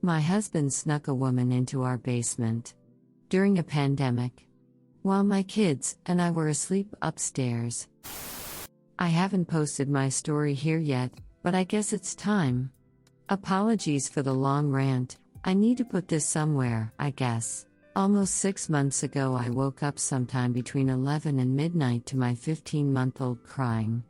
My husband snuck a woman into our basement during a pandemic, while my kids and I were asleep upstairs. I haven't posted my story here yet, but I guess it's time. Apologies for the long rant, I need to put this somewhere, I guess. Almost 6 months ago, I woke up sometime between 11 and midnight to my 15-month-old crying.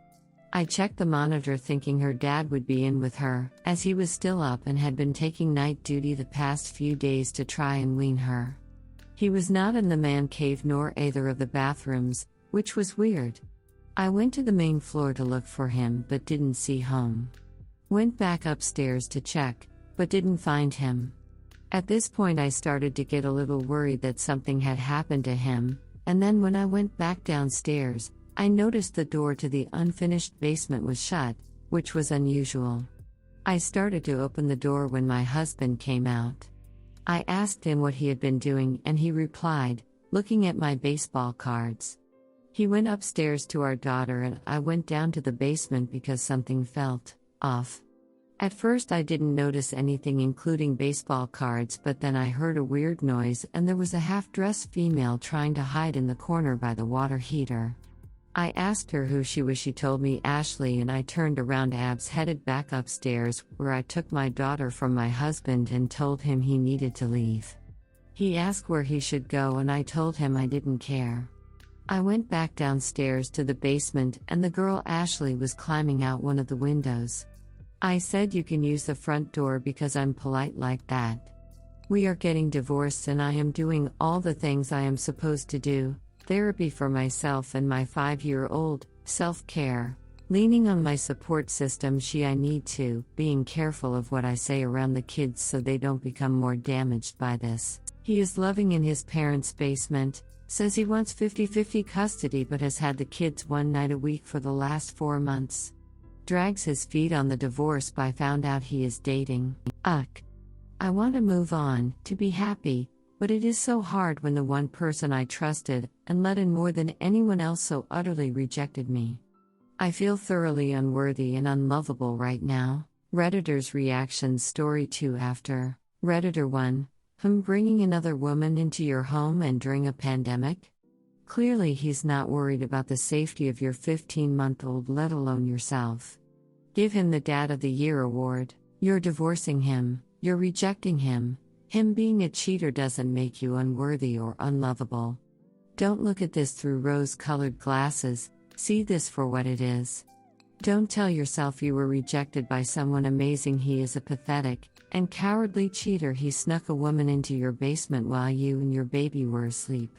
I checked the monitor thinking her dad would be in with her, as he was still up and had been taking night duty the past few days to try and wean her. He was not in the man cave nor either of the bathrooms, which was weird. I went to the main floor to look for him but didn't see home. Went back upstairs to check, but didn't find him. At this point I started to get a little worried that something had happened to him, and then when I went back downstairs, I noticed the door to the unfinished basement was shut, which was unusual. I started to open the door when my husband came out. I asked him what he had been doing and he replied, looking at my baseball cards. He went upstairs to our daughter and I went down to the basement because something felt off. At first I didn't notice anything including baseball cards, but then I heard a weird noise and there was a half-dressed female trying to hide in the corner by the water heater. I asked her who she was. She told me Ashley, and I turned around. Abs headed back upstairs, where I took my daughter from my husband and told him he needed to leave. He asked where he should go and I told him I didn't care. I went back downstairs to the basement and the girl Ashley was climbing out one of the windows. I said you can use the front door because I'm polite like that. We are getting divorced and I am doing all the things I am supposed to do. Therapy for myself and my 5-year-old, self-care, leaning on my support system I need to, being careful of what I say around the kids so they don't become more damaged by this. He is living in his parents' basement, says he wants 50-50 custody but has had the kids one night a week for the last 4 months. Drags his feet on the divorce by found out he is dating. I want to move on, to be happy, but it is so hard when the one person I trusted and let in more than anyone else so utterly rejected me. I feel thoroughly unworthy and unlovable right now. Redditor's reactions. Story 2 after. Redditor 1. Bringing another woman into your home and during a pandemic? Clearly he's not worried about the safety of your 15-month-old, let alone yourself. Give him the Dad of the Year award. You're divorcing him, you're rejecting him. Him being a cheater doesn't make you unworthy or unlovable. Don't look at this through rose-colored glasses, see this for what it is. Don't tell yourself you were rejected by someone amazing. He is a pathetic and cowardly cheater. He snuck a woman into your basement while you and your baby were asleep.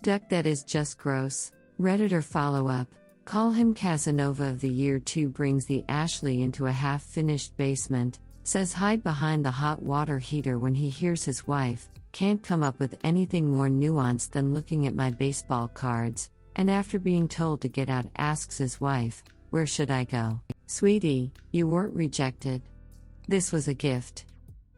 Duck, that is just gross. Redditor follow-up. Call him Casanova of the Year 2. Brings the Ashley into a half-finished basement. Says hide behind the hot water heater when he hears his wife. Can't come up with anything more nuanced than looking at my baseball cards. And after being told to get out, asks his wife, where should I go? Sweetie, you weren't rejected. This was a gift.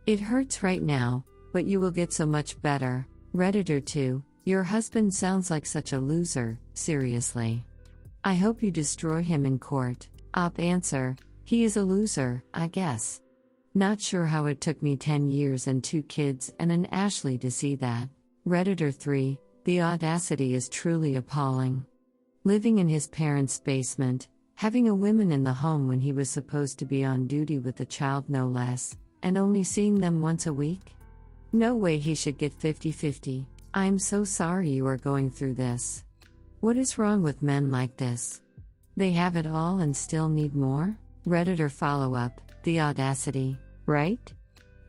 It hurts right now, but you will get so much better. Redditor 2. Your husband sounds like such a loser, seriously. I hope you destroy him in court. Op answer. He is a loser, I guess. Not sure how it took me 10 years and 2 kids and an Ashley to see that. Redditor 3. The audacity is truly appalling. Living in his parents' basement, having a woman in the home when he was supposed to be on duty with the child no less, and only seeing them once a week? No way he should get 50-50. I'm so sorry you are going through this. What is wrong with men like this? They have it all and still need more? Redditor follow-up. The audacity, right?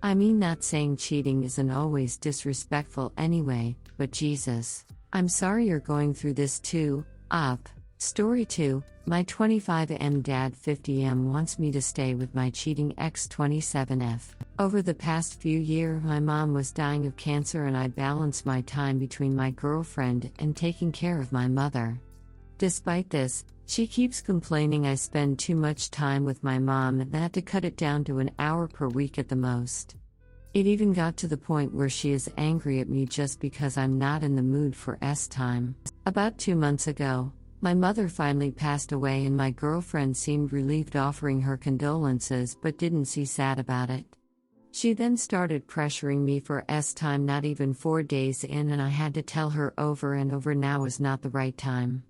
I mean, not saying cheating isn't always disrespectful anyway, but Jesus. I'm sorry you're going through this too. Op. Story 2. My 25M dad 50M wants me to stay with my cheating ex 27F. Over the past few years, my mom was dying of cancer and I balanced my time between my girlfriend and taking care of my mother. Despite this, she keeps complaining I spend too much time with my mom and had to cut it down to an hour per week at the most. It even got to the point where she is angry at me just because I'm not in the mood for time. About 2 months ago, my mother finally passed away and my girlfriend seemed relieved, offering her condolences but didn't seem sad about it. She then started pressuring me for time not even 4 days in, and I had to tell her over and over now is not the right time.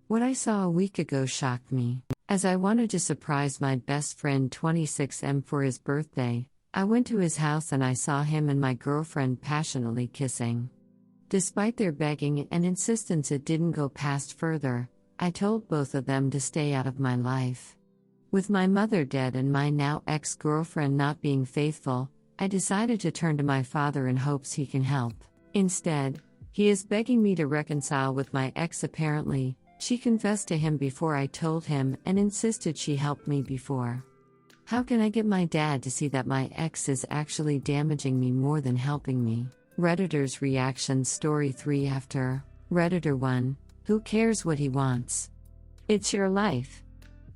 What I saw a week ago shocked me. As I wanted to surprise my best friend 26M for his birthday, I went to his house and I saw him and my girlfriend passionately kissing. Despite their begging and insistence, it didn't go past further. I told both of them to stay out of my life. With my mother dead and my now ex-girlfriend not being faithful, I decided to turn to my father in hopes he can help. Instead, he is begging me to reconcile with my ex apparently. She confessed to him before I told him and insisted she helped me before. How can I get my dad to see that my ex is actually damaging me more than helping me? Redditor's reaction. Story 3 after. Redditor 1. Who cares what he wants? It's your life.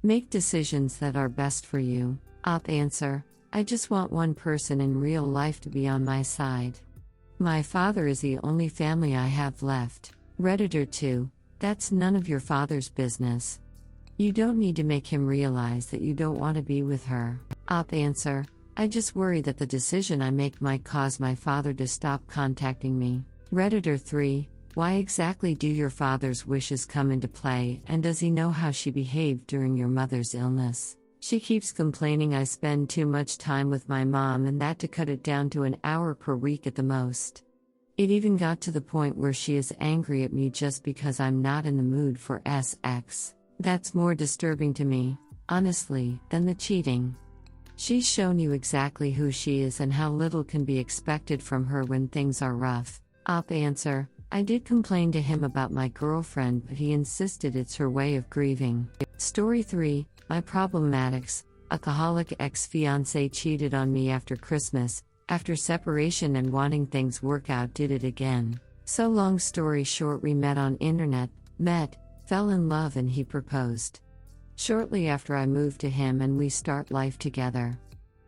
Make decisions that are best for you. Op answer. I just want one person in real life to be on my side. My father is the only family I have left. Redditor 2. That's none of your father's business. You don't need to make him realize that you don't want to be with her. Op answer. I just worry that the decision I make might cause my father to stop contacting me. Redditor 3. Why exactly do your father's wishes come into play, and does he know how she behaved during your mother's illness? She keeps complaining I spend too much time with my mom and that to cut it down to an hour per week at the most. It even got to the point where she is angry at me just because I'm not in the mood for sex. That's more disturbing to me, honestly, than the cheating. She's shown you exactly who she is and how little can be expected from her when things are rough. Op answer. I did complain to him about my girlfriend, but he insisted it's her way of grieving. Story 3. My problematics. Alcoholic ex-fiancé cheated on me after Christmas. After separation and wanting things work out, did it again. So long story short, we met on internet, fell in love, and he proposed. Shortly after, I moved to him and we start life together.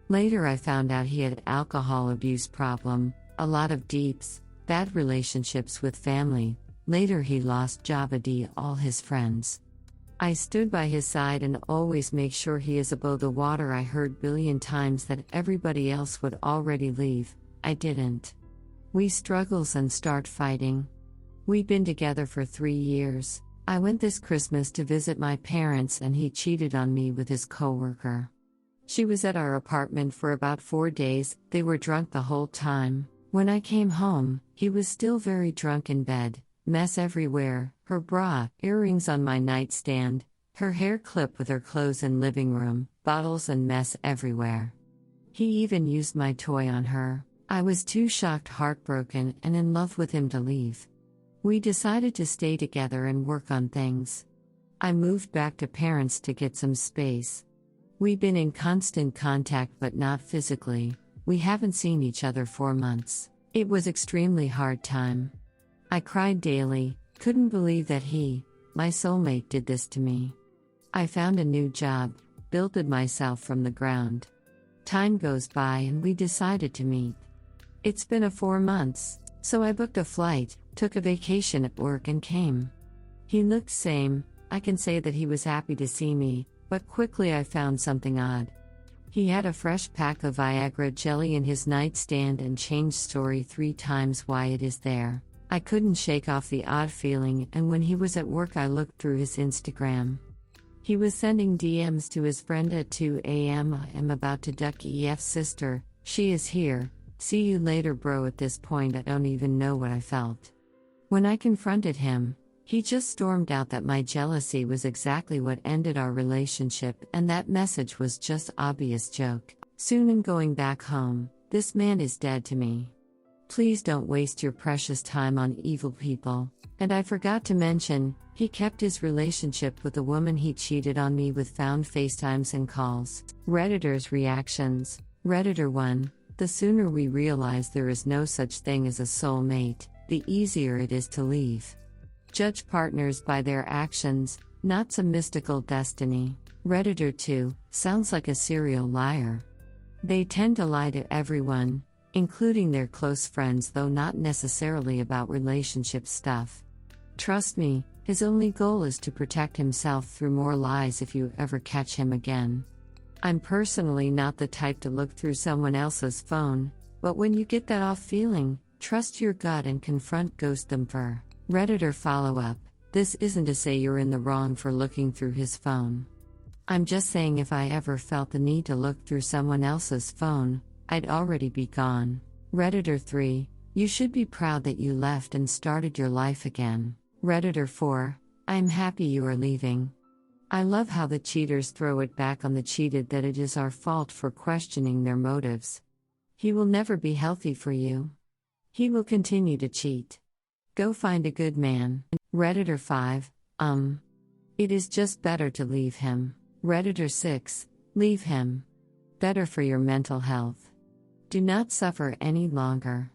Later I found out he had alcohol abuse problem, a lot of deeps, bad relationships with family. Later he lost job, all his friends. I stood by his side and always make sure he is above the water. I heard billion times that everybody else would already leave. I didn't. We struggles and start fighting. We'd been together for 3 years. I went this Christmas to visit my parents and he cheated on me with his coworker. She was at our apartment for about 4 days. They were drunk the whole time. When I came home, he was still very drunk in bed. Mess everywhere, her bra, earrings on my nightstand, her hair clipped with her clothes in living room, bottles and mess everywhere. He even used my toy on her. I was too shocked, heartbroken, and in love with him to leave. We decided to stay together and work on things. I moved back to parents to get some space. We've been in constant contact but not physically. We haven't seen each other for months. It was extremely hard time. I cried daily, couldn't believe that he, my soulmate, did this to me. I found a new job, built it myself from the ground. Time goes by and we decided to meet. It's been 4 months, so I booked a flight, took a vacation at work and came. He looked same. I can say that he was happy to see me, but quickly I found something odd. He had a fresh pack of Viagra jelly in his nightstand and changed story 3 times why it is there. I couldn't shake off the odd feeling, and when he was at work I looked through his Instagram. He was sending DMs to his friend at 2 a.m. I am about to duck EF's sister. She is here. See you later, bro. At this point I don't even know what I felt. When I confronted him, he just stormed out that my jealousy was exactly what ended our relationship and that message was just obvious joke. Soon in going back home, this man is dead to me. Please don't waste your precious time on evil people. And I forgot to mention, he kept his relationship with the woman he cheated on me with, found FaceTimes and calls. Redditor's reactions. Redditor 1. The sooner we realize there is no such thing as a soulmate, the easier it is to leave. Judge partners by their actions, not some mystical destiny. Redditor 2. Sounds like a serial liar. They tend to lie to everyone, including their close friends, though not necessarily about relationship stuff. Trust me, his only goal is to protect himself through more lies if you ever catch him again. I'm personally not the type to look through someone else's phone, but when you get that off feeling, trust your gut and confront ghost them for. Redditor follow-up: this isn't to say you're in the wrong for looking through his phone. I'm just saying if I ever felt the need to look through someone else's phone, I'd already be gone. Redditor 3: you should be proud that you left and started your life again. Redditor 4: I'm happy you are leaving. I love how the cheaters throw it back on the cheated that it is our fault for questioning their motives. He will never be healthy for you. He will continue to cheat. Go find a good man. Redditor 5: it is just better to leave him. Redditor 6: leave him. Better for your mental health. Do not suffer any longer.